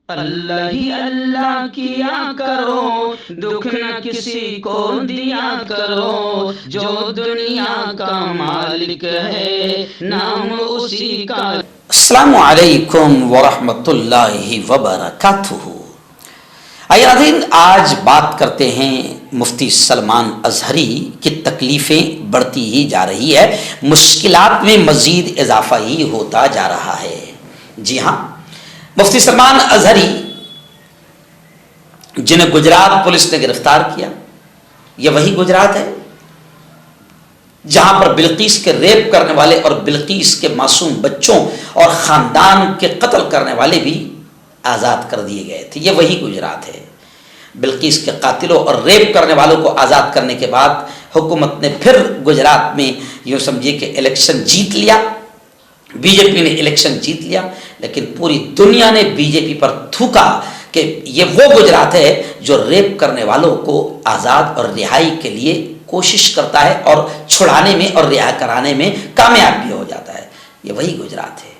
اللہ ہی اللہ کیا کرو، دکھ نہ کسی کو دیا کرو، جو دنیا کا مالک ہے نام اسی کا۔ السلام علیکم ورحمۃ اللہ وبرکاتہ۔ آئیے ناظرین، آج بات کرتے ہیں مفتی سلمان اظہری کی تکلیفیں بڑھتی ہی جا رہی ہے، مشکلات میں مزید اضافہ ہی ہوتا جا رہا ہے۔ جی ہاں، مفتی سلمان اظہری جنہیں گجرات پولیس نے گرفتار کیا، یہ وہی گجرات ہے جہاں پر بلقیس کے ریپ کرنے والے اور بلقیس کے معصوم بچوں اور خاندان کے قتل کرنے والے بھی آزاد کر دیے گئے تھے۔ یہ وہی گجرات ہے۔ بلقیس کے قاتلوں اور ریپ کرنے والوں کو آزاد کرنے کے بعد حکومت نے پھر گجرات میں یوں سمجھیے کہ الیکشن جیت لیا، بی جے پی نے الیکشن جیت لیا، لیکن پوری دنیا نے بی جے پی پر تھوکا کہ یہ وہ گجرات ہے جو ریپ کرنے والوں کو آزاد اور رہائی کے لیے کوشش کرتا ہے اور چھڑانے میں اور رہا کرانے میں کامیاب بھی ہو جاتا ہے۔ یہ وہی گجرات ہے۔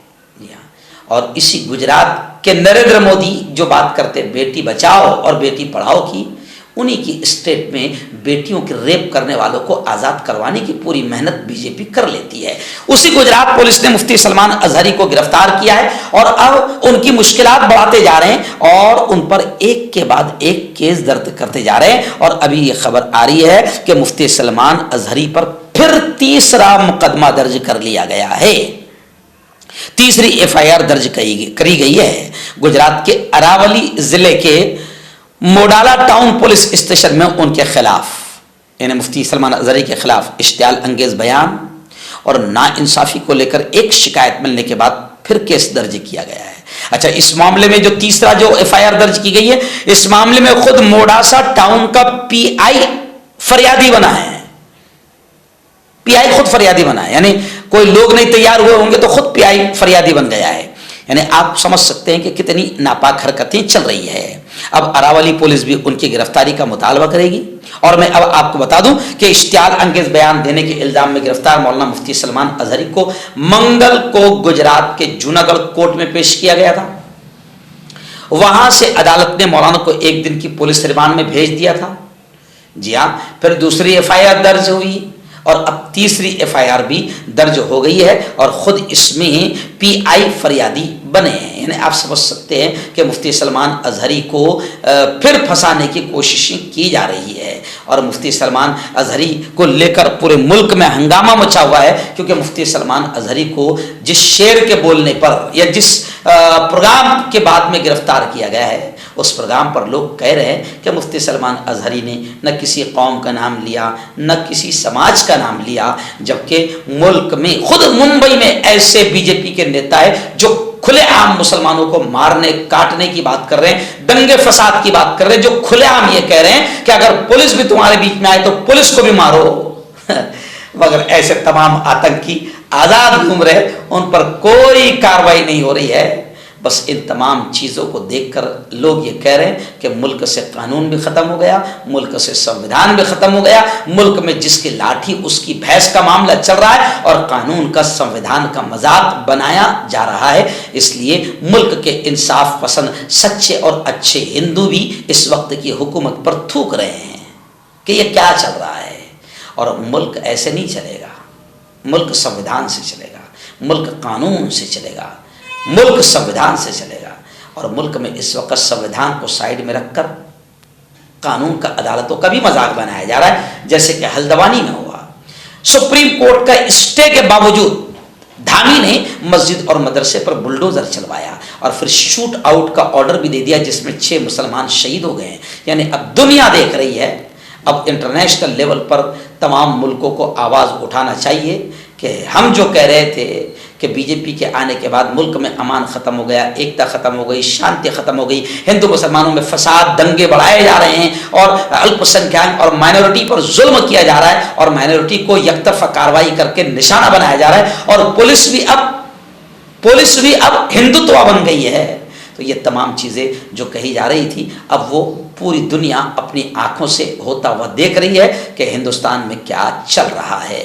اور اسی گجرات کے نریندر مودی جو بات کرتے بیٹی بچاؤ اور بیٹی پڑھاؤ کی، انہی کی اسٹیٹ میں بیٹیوں کے ریپ کرنے والوں کو آزاد کروانے کی پوری محنت بی جے پی کر لیتی ہے۔ اسی گجرات پولیس نے مفتی سلمان اظہری کو گرفتار کیا ہے اور اب ان کی مشکلات بڑھاتے جا رہے ہیں اور ان پر ایک کے بعد ایک کیس درج کرتے جا رہے ہیں۔ اور ابھی یہ خبر آ رہی ہے کہ مفتی سلمان اظہری پر پھر تیسرا مقدمہ درج کر لیا گیا ہے، تیسری ایف آئی آر درج کری گئی ہے۔ گجرات کے اراولی ضلع کے موڈالا ٹاؤن پولیس اسٹیشن میں ان کے خلاف، یعنی مفتی سلمان اظہری کے خلاف اشتعال انگیز بیان اور ناانصافی کو لے کر ایک شکایت ملنے کے بعد پھر کیس درج کیا گیا ہے۔ اچھا، اس معاملے میں جو تیسرا جو ایف آئی آر درج کی گئی ہے، اس معاملے میں خود موڈاسا ٹاؤن کا پی آئی فریادی بنا ہے۔ پی آئی خود فریادی بنا ہے، یعنی کوئی لوگ نہیں تیار ہوئے ہوں گے تو خود پی آئی فریادی بن گیا ہے۔ یعنی آپ سمجھ سکتے ہیں کہ کتنی ناپاک حرکتیں چل رہی ہے۔ اب اراولی پولیس بھی ان کی گرفتاری کا مطالبہ کرے گی۔ اور میں اب آپ کو بتا دوں کہ اشتعال انگیز بیان دینے کے الزام میں گرفتار مولانا مفتی سلمان اظہری کو منگل کو گجرات کے جوناگڑھ کورٹ میں پیش کیا گیا تھا۔ وہاں سے عدالت نے مولانا کو ایک دن کی پولیس ریمانڈ میں بھیج دیا تھا۔ جی ہاں، پھر دوسری ایف آئی آر درج ہوئی اور اب تیسری ایف آئی آر بھی درج ہو گئی ہے اور خود اس میں پی آئی فریادی بنے ہیں۔ یعنی آپ سمجھ سکتے ہیں کہ مفتی سلمان اظہری کو پھر پھنسانے کی کوششیں کی جا رہی ہے اور مفتی سلمان اظہری کو لے کر پورے ملک میں ہنگامہ مچا ہوا ہے، کیونکہ مفتی سلمان اظہری کو جس شعر کے بولنے پر یا جس پروگرام کے بعد میں گرفتار کیا گیا ہے، اس پروگرام پر لوگ کہہ رہے ہیں کہ مفتی سلمان اظہری نے نہ کسی قوم کا نام لیا نہ کسی سماج کا نام لیا، جبکہ ملک میں خود ممبئی میں ایسے بی جے پی کے نیتا ہے جو کھلے عام مسلمانوں کو مارنے کاٹنے کی بات کر رہے ہیں، دنگے فساد کی بات کر رہے ہیں، جو کھلے عام یہ کہہ رہے ہیں کہ اگر پولیس بھی تمہارے بیچ میں آئے تو پولیس کو بھی مارو۔ مگر ایسے تمام آتنکی آزاد گھوم رہے، ان پر کوئی کاروائی نہیں ہو رہی ہے۔ بس ان تمام چیزوں کو دیکھ کر لوگ یہ کہہ رہے ہیں کہ ملک سے قانون بھی ختم ہو گیا، ملک سے سنویدھان بھی ختم ہو گیا، ملک میں جس کی لاٹھی اس کی بھینس کا معاملہ چل رہا ہے اور قانون کا سنویدھان کا مذاق بنایا جا رہا ہے۔ اس لیے ملک کے انصاف پسند سچے اور اچھے ہندو بھی اس وقت کی حکومت پر تھوک رہے ہیں کہ یہ کیا چل رہا ہے۔ اور ملک ایسے نہیں چلے گا، ملک سنویدھان سے چلے گا، ملک قانون سے چلے گا، ملک سنویدھان سے چلے گا۔ اور ملک میں اس وقت سنویدھان کو سائیڈ میں رکھ کر قانون کا عدالتوں کا بھی مذاق بنایا جا رہا ہے، جیسے کہ ہلدوانی میں ہوا۔ سپریم کورٹ کا اسٹے کے باوجود دھامی نے مسجد اور مدرسے پر بلڈوزر چلوایا اور پھر شوٹ آؤٹ کا آرڈر بھی دے دیا، جس میں 6 مسلمان شہید ہو گئے ہیں۔ یعنی اب دنیا دیکھ رہی ہے، اب انٹرنیشنل لیول پر تمام ملکوں کو آواز اٹھانا چاہیے کہ ہم جو کہہ رہے تھے کہ بی جے پی کے آنے کے بعد ملک میں امان ختم ہو گیا، ایکتا ختم ہو گئی، شانتی ختم ہو گئی، ہندو مسلمانوں میں فساد دنگے بڑھائے جا رہے ہیں اور الپ سنکھیان اور مائنورٹی پر ظلم کیا جا رہا ہے اور مائنورٹی کو یک طرفہ کارروائی کر کے نشانہ بنایا جا رہا ہے اور پولیس بھی اب ہندوتوا بن گئی ہے۔ تو یہ تمام چیزیں جو کہی جا رہی تھی، اب وہ پوری دنیا اپنی آنکھوں سے ہوتا ہوا دیکھ رہی ہے کہ ہندوستان میں کیا چل رہا ہے۔